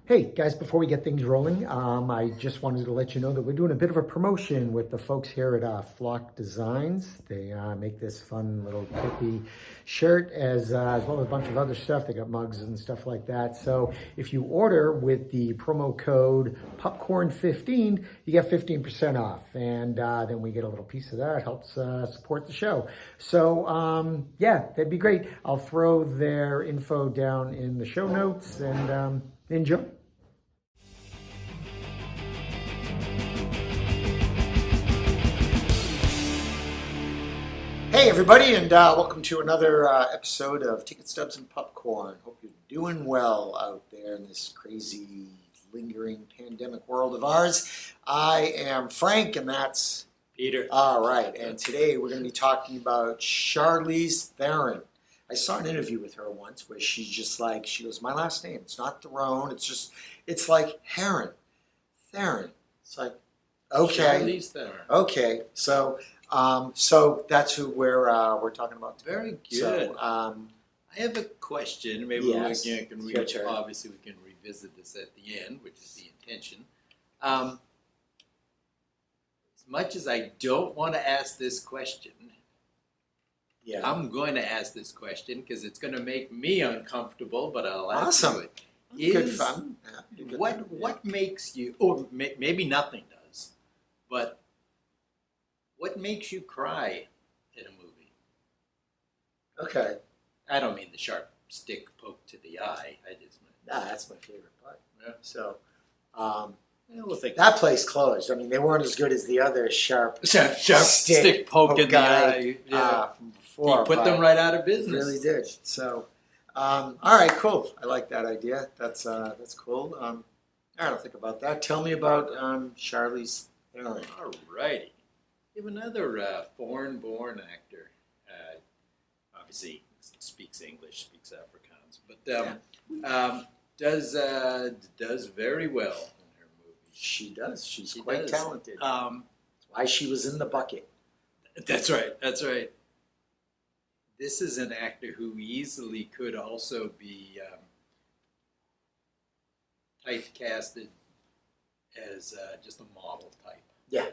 Hey guys, before we get things rolling, I just wanted to let you know that we're doing a bit of a promotion with the folks here at Flock Designs. They make this fun little pithy shirt as well as a bunch of other stuff. They got mugs and stuff like that. So if you order with the promo code Popcorn15, you get 15% off. And then we get a little piece of that. Helps support the show. So yeah, that'd be great. I'll throw their info down in the show notes and enjoy. Hey everybody, and welcome to another episode of Ticket Stubs and Popcorn. Hope you're doing well out there in this crazy, lingering pandemic world of ours. I am Frank, and that's Peter. All right, and today we're going to be talking about Charlize Theron. I saw an interview with her once where she goes, my last name, it's not Theron, it's like Heron, Theron. It's like, okay. Charlize Theron. Okay, so that's who we're talking about today. Very good. So, I have a question. Maybe yes, obviously we can revisit this at the end, which is the intention. As much as I don't want to ask this question, yeah, I'm going to ask this question because it's going to make me uncomfortable, but I'll ask awesome. you it. Good fun. Yeah, What makes you, or maybe nothing does, but what makes you cry in a movie? Okay. I don't mean the sharp stick poke to the eye. I just meant, That's my favorite part. Yeah. So, we'll think that place closed. I mean, they weren't as good as the other sharp stick poke in the guy, eye from before. He put them right out of business. Really did. So, all right, cool. I like that idea. That's cool. All right, I'll think about that. Tell me about Charlize Theron. All righty. We have another foreign-born actor. Obviously, speaks English, speaks Afrikaans, but does very well in her movies. She does. She's quite talented. That's why she was in the bucket. That's right. That's right. This is an actor who easily could also be typecasted as just a model type. Yeah.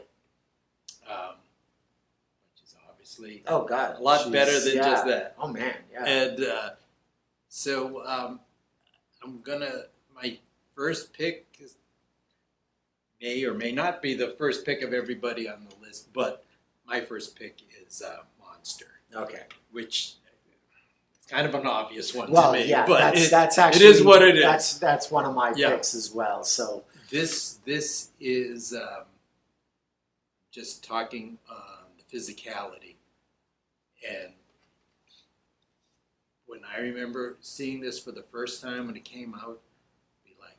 Which is obviously Oh God, a lot better than just that. Oh man, yeah. And so my first pick may or may not be the first pick of everybody on the list, but my first pick is Monster. Okay. Which it's kind of an obvious one Well, to me. yeah, but that's actually, it is what it is. That's one of my picks as well. So this is just talking the physicality, and when I remember seeing this for the first time when it came out, be like,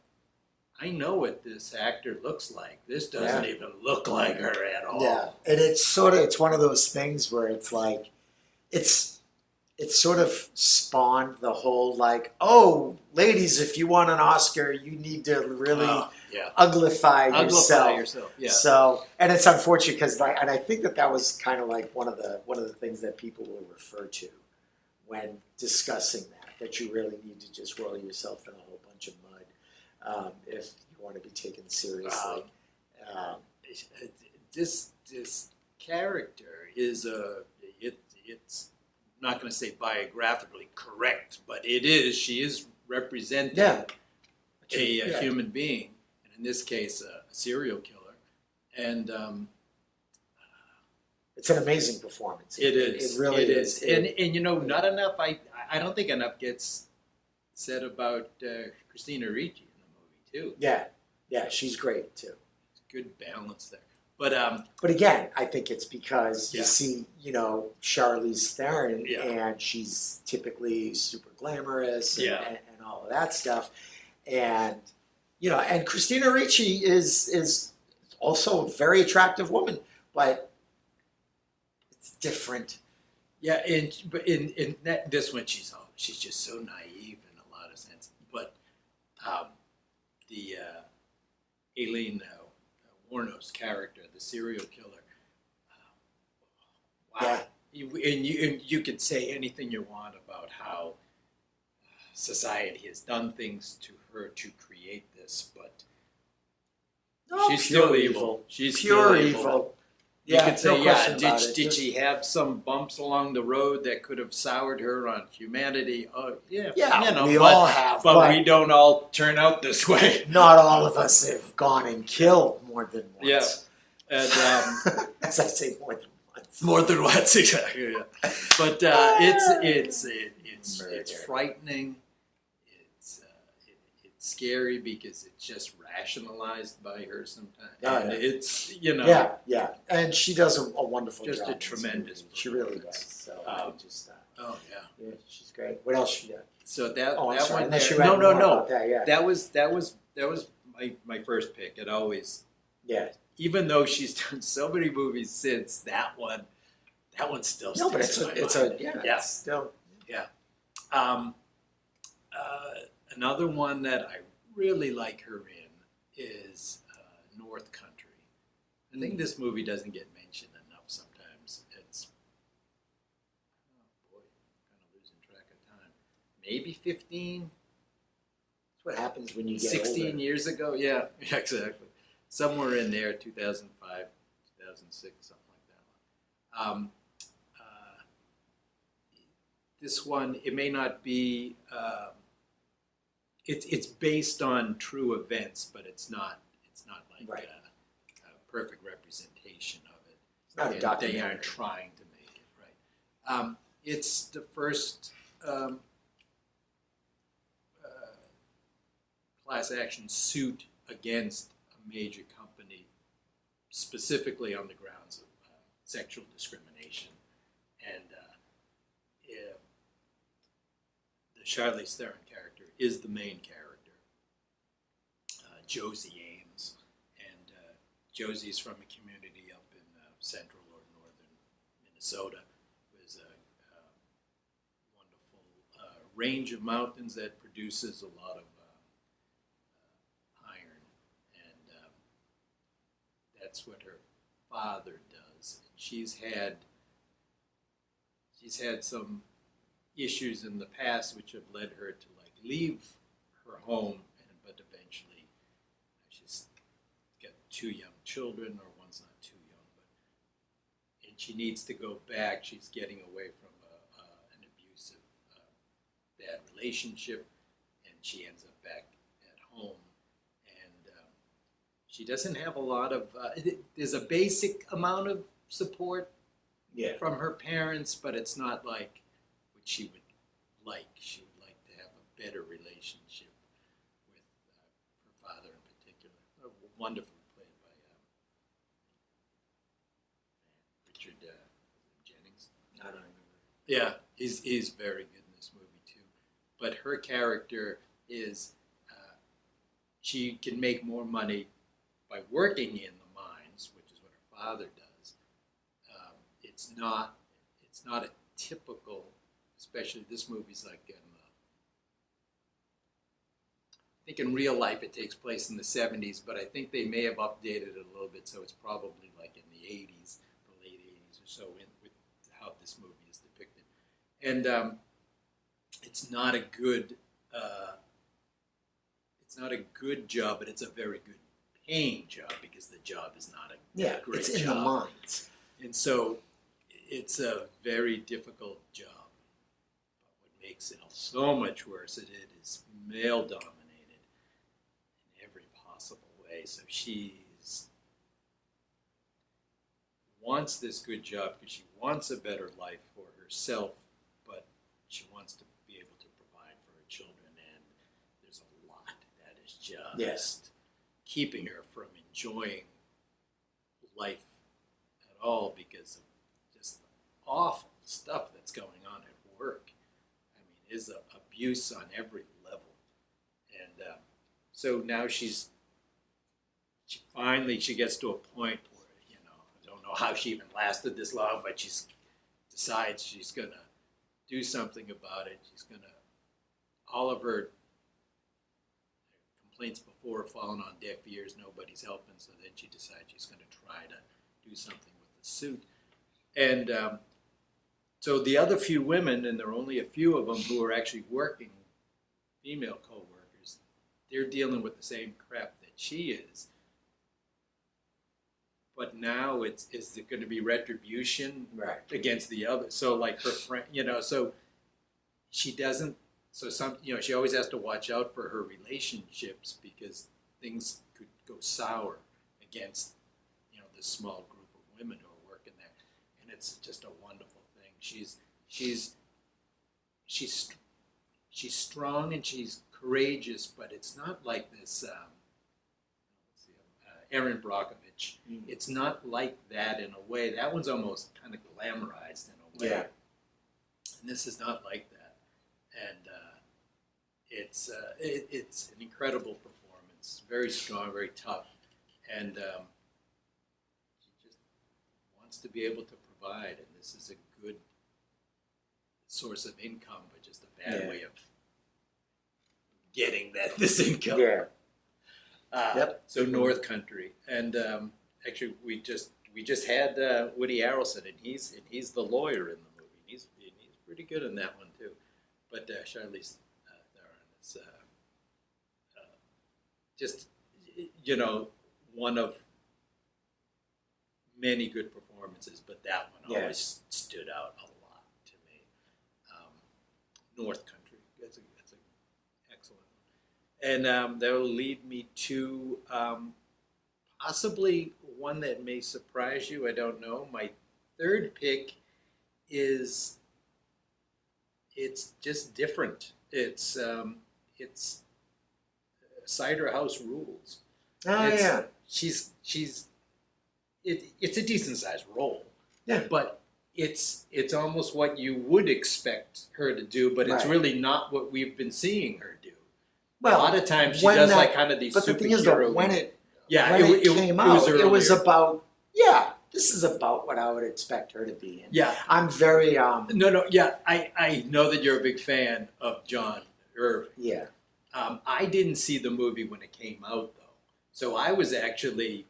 I know what this actor looks like. This doesn't even look like her at all. Yeah, and it's one of those things where it's like it's sort of spawned the whole like, oh, ladies, if you want an Oscar, you need to really uglify yourself. Yeah. So, and it's unfortunate because, and I think that was kind of like one of the things that people will refer to when discussing that you really need to just roll yourself in a whole bunch of mud if you want to be taken seriously. This character is it's not going to say biographically correct, but she is representing a human being, and in this case, a serial killer. And it's an amazing performance. It is. It really is. And not enough. I don't think enough gets said about Christina Ricci in the movie too. Yeah, she's great too. Good balance there. But again, I think it's because you see, Charlize Theron, and she's typically super glamorous and all of that stuff, and and Christina Ricci is also a very attractive woman, but it's different. Yeah, but in this one, she's just so naive in a lot of sense. But the Aileen Wuornos character, the serial killer. Wow. Yeah. You could say anything you want about how society has done things to her to create this, but No, she's pure still evil. She's Pure still evil. You could say, no question yeah, about it. did Just- she have some bumps along the road that could have soured her on humanity? Oh, yeah. Yeah, you know, we but, all have, but we don't all turn out this way. not all of us have gone and killed more than once. Yeah. And As I say, more than once. more than once, exactly. Yeah. But it's Murder. frightening. It's scary because it's just rationalized by her sometimes. Oh, And yeah. it's Yeah, and she does a wonderful Just job. a in this tremendous movie. She really performance. does. So I just, oh yeah. yeah, she's great. What else she got? So that Oh, I'm that sorry. one Unless there, you had no more about that, yeah. that was my first pick. It always, Yeah. even though she's done so many movies since that one still No, but sticks in my mind. it's still. Um, another one that I really like her in is North Country. I think this movie doesn't get mentioned enough sometimes. It's, oh boy, I'm kind of losing track of time. Maybe 15, That's what happens when you get 16 older. years ago. Yeah, exactly. Somewhere in there, 2005, 2006, something like that. This one, it may not be. It's based on true events, but it's not like Right. a perfect representation of it. It's not a And documentary. they aren't trying to make it right. It's the first class action suit against a major company, specifically on the grounds of sexual discrimination, and the Charlize Theron character is the main character, Josie Ames, and Josie's from a community up in central or northern Minnesota. There's a wonderful range of mountains that produces a lot of iron, and that's what her father does. She's had some issues in the past which have led her to like leave her home, but eventually she's got 2 young children, or one's not too young, and she needs to go back. She's getting away from an abusive, bad relationship, and she ends up back at home. And she doesn't have a lot of. There's a basic amount of support from her parents, but it's not like what she would like. She would like to have a better relationship with her father in particular. Wonderfully played by Richard Jennings. I don't remember. Yeah, he's very good in this movie too. But her character is, she can make more money by working in the mines, which is what her father does. It's not a typical, especially this movie's like in, I think in real life it takes place in the 70s, but I think they may have updated it a little bit, so it's probably like in the 80s, the late 80s or so, with how this movie is depicted. And it's not a good job, but it's a very good paying job because the job is not a great it's in job. the mines. And so it's a very difficult job. But what makes it so much worse is it is male dominated in every possible way. So she wants this good job because she wants a better life for herself, but she wants to be able to provide for her children. And there's a lot that is just keeping her from enjoying life at all because of just the awful stuff that's going on at work. I mean, there's abuse on every level. And so now she gets to a point where, I don't know how she even lasted this long, but she decides she's going to do something about it. She's going to, all of her complaints before have fallen on deaf ears. Nobody's helping, so then she decides she's going to try to do something with the suit. And so the other few women, and there are only a few of them who are actually working female co-workers, they're dealing with the same crap that she is. But now is it going to be retribution Right. against the other? So like her friend, so she doesn't. So she always has to watch out for her relationships because things could go sour against, this small group of women who are working there, and it's just a wonderful thing. She's strong and she's courageous, but it's not like this. Erin Brockovich. It's not like that in a way. That one's almost kind of glamorized in a way. Yeah. And this is not like that. And it's an incredible performance. Very strong, very tough. And she just wants to be able to provide. And this is a good source of income, but just a bad way of getting this income. Yeah. So North Country, and actually we just had Woody Harrelson, and he's the lawyer in the movie. He's pretty good in that one too. But Charlize Theron is just one of many good performances, but that one always stood out a lot to me. North Country. That's an excellent one. And that will lead me to possibly one that may surprise you. I don't know. My third pick it's just different. It's Cider House Rules. She's it's a decent sized role. Yeah. But it's almost what you would expect her to do, but it's really not what we've been seeing her do. Well, a lot of times she does like kind of these superhero. But the thing is, though, when it came out, it was about this is about what I would expect her to be in. Yeah, I'm very No, yeah, I know that you're a big fan of John Irving. Yeah. I didn't see the movie when it came out though, so I was actually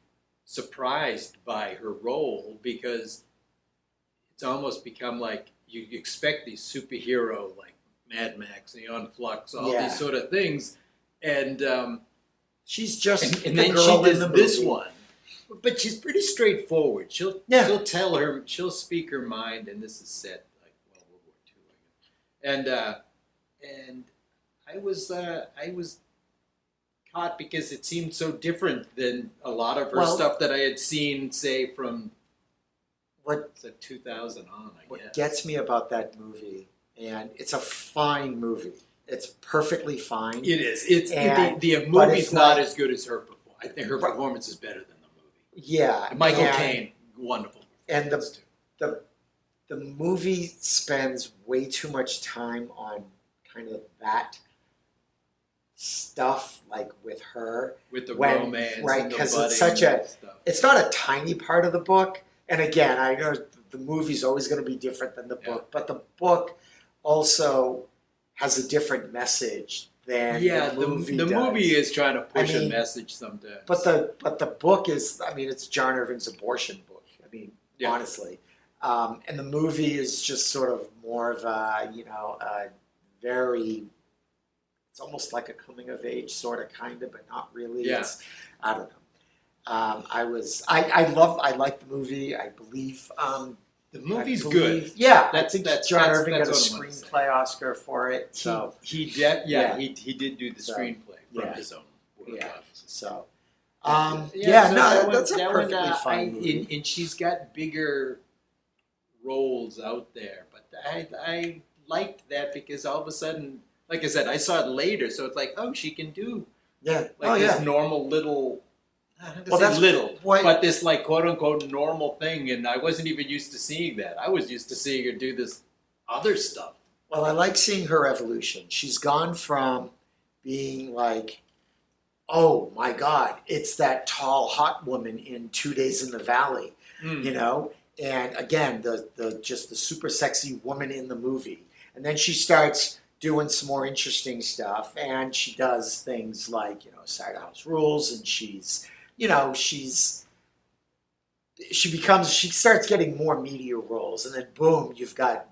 surprised by her role because it's almost become like you expect these superhero like Mad Max, Neon Flux, all these sort of things, and she's just and then she does this one, but she's pretty straightforward. She'll speak her mind, and this is set like World War II, and I was caught because it seemed so different than a lot of her stuff that I had seen, say from 2000 on. What gets me about that movie, and it's a fine movie. It's perfectly fine. It is. The movie's not as good as her performance. I think her performance is better than the movie. Yeah. And Michael Caine, wonderful. And the movie spends way too much time on kind of that stuff, like with her. With the romance. Right, because it's not a tiny part of the book. And again, I know the movie's always going to be different than the book, but the book also has a different message than the movie does. The movie is trying to push a message sometimes. But the book is, it's John Irving's abortion book. Honestly. And the movie is just sort of more of a it's almost like a coming of age sort of kind of, but not really. Yeah. I don't know. I like the movie. I believe the movie's good. Yeah, I think John Irving got a screenplay Oscar for it. So he did do the screenplay from his own work. Yeah. So that's a perfectly fine movie. And she's got bigger roles out there, but I liked that because all of a sudden, like I said, I saw it later, so it's like, oh, she can do this normal little. That's little, but this like quote unquote normal thing, and I wasn't even used to seeing that. I was used to seeing her do this other stuff. Well, I like seeing her evolution. She's gone from being like, oh my God, it's that tall hot woman in 2 Days in the Valley, and again the super sexy woman in the movie, and then she starts doing some more interesting stuff, and she does things like Cider House Rules, and she's she starts getting more media roles, and then boom, you've got,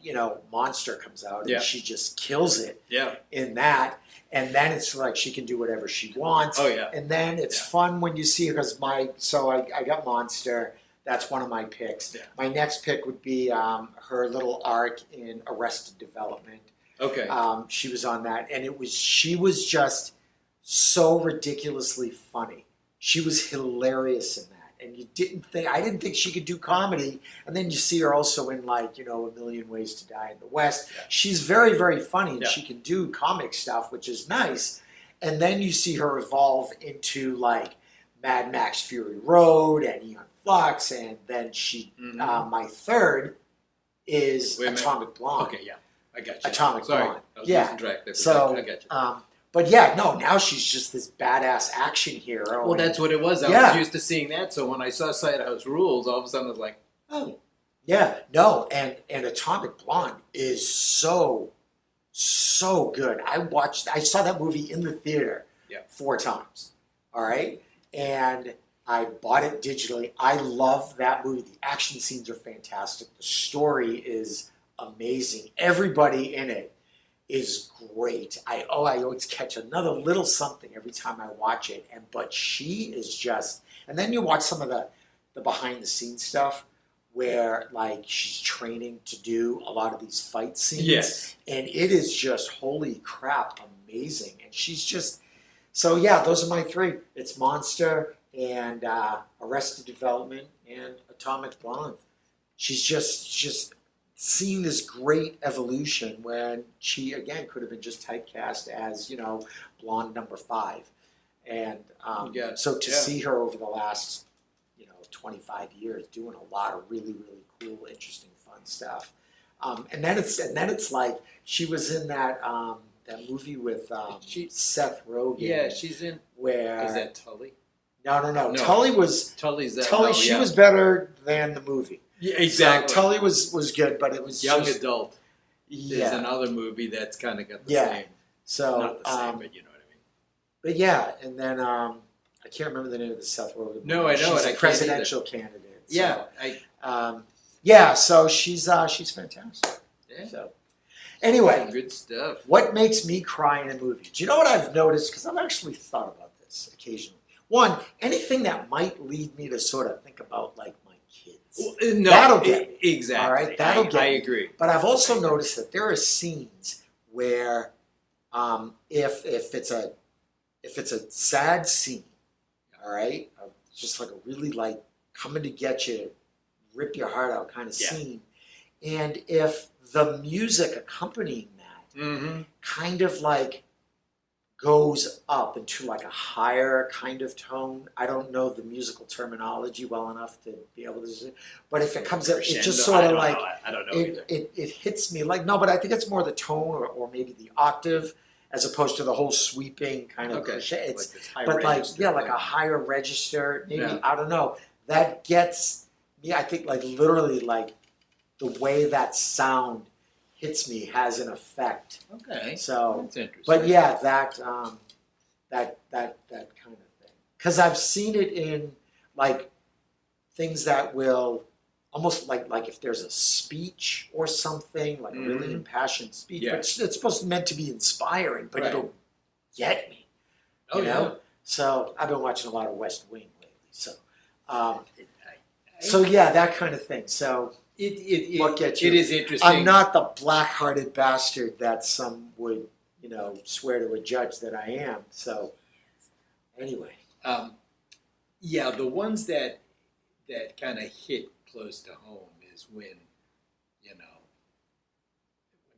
Monster comes out, and Yeah. she just kills it Yeah. in that. And then it's like she can do whatever she wants. Oh, yeah. And then it's Yeah. fun when you see her, because I got Monster. That's one of my picks. Yeah. My next pick would be her little arc in Arrested Development. Okay. She was on that, and she was just so ridiculously funny. She was hilarious in that. And I didn't think she could do comedy. And then you see her also in A Million Ways to Die in the West. Yeah. She's very, very funny, and Yeah. she can do comic stuff, which is nice. And then you see her evolve into Mad Max Fury Road and Eon Flux, and then my third is Wait a minute. Atomic Blonde. Okay, yeah. I got you. Atomic Sorry. Blonde. I was Yeah. losing track there. So, I got you. but yeah, no, now she's just this badass action hero. Well, that's what it was. I Yeah. was used to seeing that. So when I saw Side House Rules, all of a sudden I was like, oh. Yeah, no, and Atomic Blonde is so good. I saw that movie in the theater 4 times. All right, and I bought it digitally. I love that movie. The action scenes are fantastic. The story is amazing. Everybody in it is great. I always catch another little something every time I watch it. But she is just. And then you watch some of the behind the scenes stuff where she's training to do a lot of these fight scenes. Yes. And it is just holy crap amazing. And she's just. So yeah, those are my 3. It's Monster and Arrested Development and Atomic Blonde. She's just seeing this great evolution when she again could have been just typecast as blonde number 5, and so to see her over the last 25 years doing a lot of really really cool, interesting, fun stuff, and then it's like she was in that movie with Seth Rogen. Yeah, she's in. Where Is that Tully? No. Tully was Tully's that. Tully. She was better than the movie. Yeah, exactly. So Tully was good, but it was Young just, Adult. Yeah. There's another movie that's kind of got the Yeah. same. So Not the same, but you know what I mean. But yeah, and then I can't remember the name of the Seth Rogen movie. No, I know She's it. I a can't presidential candidate. So, Yeah, so she's fantastic. Yeah. So anyway, Good stuff. what makes me cry in a movie? Do you know what I've noticed? Because I've actually thought about this occasionally. One, anything that might lead me to sort of think about my kids. Well, no, That'll get me. exactly. All right, that'll get I me. agree. But I've also noticed that there are scenes where, if it's a sad scene, all right, just a really coming to get you, rip your heart out kind of Yeah. scene, and if the music accompanying that Mm-hmm. kind of goes up into a higher kind of tone. I don't know the musical terminology well enough to be able to, but if it comes up, it just sort of I don't know either. it hits me no, but I think it's more the tone or maybe the octave as opposed to the whole sweeping kind of cliche. It's this high but register a thing. higher register, maybe, Yeah. I don't know. That gets me, I think literally the way that sound hits me has an effect. Okay. So That's interesting. but yeah, that kind of thing. Because I've seen it in things that will almost like if there's a speech or something, a really Mhm. impassioned speech, Yeah. but it's supposed to meant to be inspiring, but Right. it'll get me. Oh, you yeah. know? So I've been watching a lot of West Wing lately. So I- yeah, that kind of thing. So what gets you? It is interesting. I'm not the black-hearted bastard that some would, swear to a judge that I am. So, anyway. Yeah, the ones that kind of hit close to home is when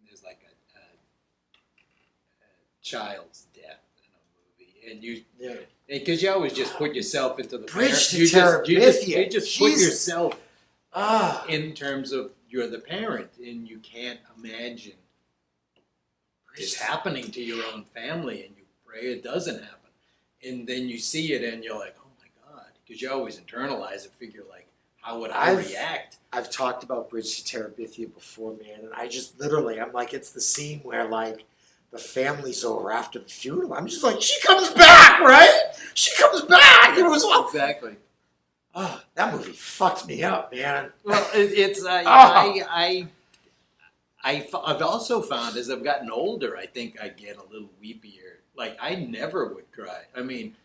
there's a child's death in a movie, and Yeah. because you always just put yourself into the Bridge to you Terabithia. just put Jesus. yourself Ah. in terms of you're the parent, and you can't imagine it's happening to your own family, and you pray it doesn't happen, and then you see it, and you're like, oh my God, because you always internalize it, figure how would I react? I've talked about Bridge to Terabithia before, man, and I just literally, I'm it's the scene where the family's over after the funeral. I'm just she comes back, right? She comes back. It was Exactly. Oh, that movie fucked me up, man. Well, it's I've also found as I've gotten older, I think I get a little weepier. Like I never would cry. I mean,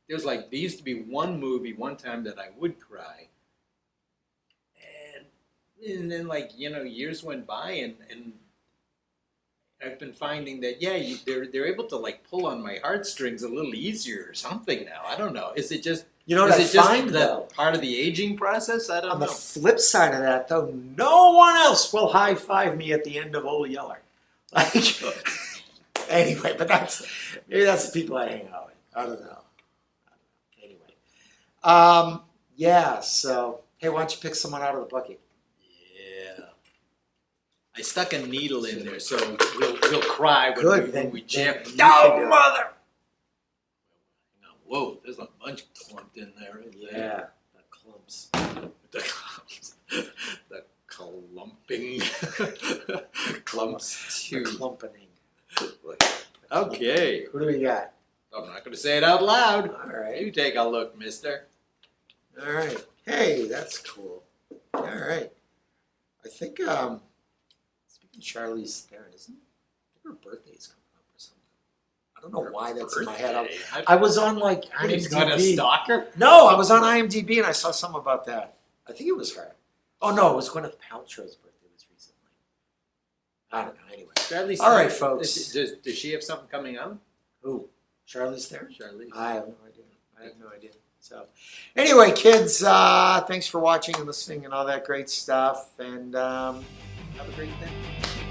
there's like there used to be one movie one time that I would cry, and then like years went by and I've been finding that they're able to like pull on my heartstrings a little easier or something now. I don't know. Is it just What I find though? Part of the aging process? I don't On know. the flip side of that, though, no one else will high five me at the end of Old Yeller. Like, anyway, but maybe that's the people I hang out with. I don't know. Anyway, yeah. So, hey, why don't you pick someone out of the bucket? Yeah, I stuck a needle in there, so we'll cry when we jam. No, mother. Whoa, there's a bunch clumped in there. Yeah, the clumps. The clumps. The clumping. Clumps The too. clumping. Okay. Who do we got? I'm not going to say it out loud. All right. You take a look, mister. All right. Hey, that's cool. All right. I think, speaking of Charlize Theron, isn't it? I think her birthday's coming up or something. I don't know why that's in my head. I was on like He's got a stalker? No, I was on IMDb and I saw something about that. I think it was her. Oh no, it was Gwyneth Paltrow's birthday was recently. I don't know. Anyway. Charlize All right, Theron. folks. Does she have something coming up? Who? Charlize Theron? Charlize. I have no idea. So, anyway, kids, thanks for watching and listening and all that great stuff. And have a great day.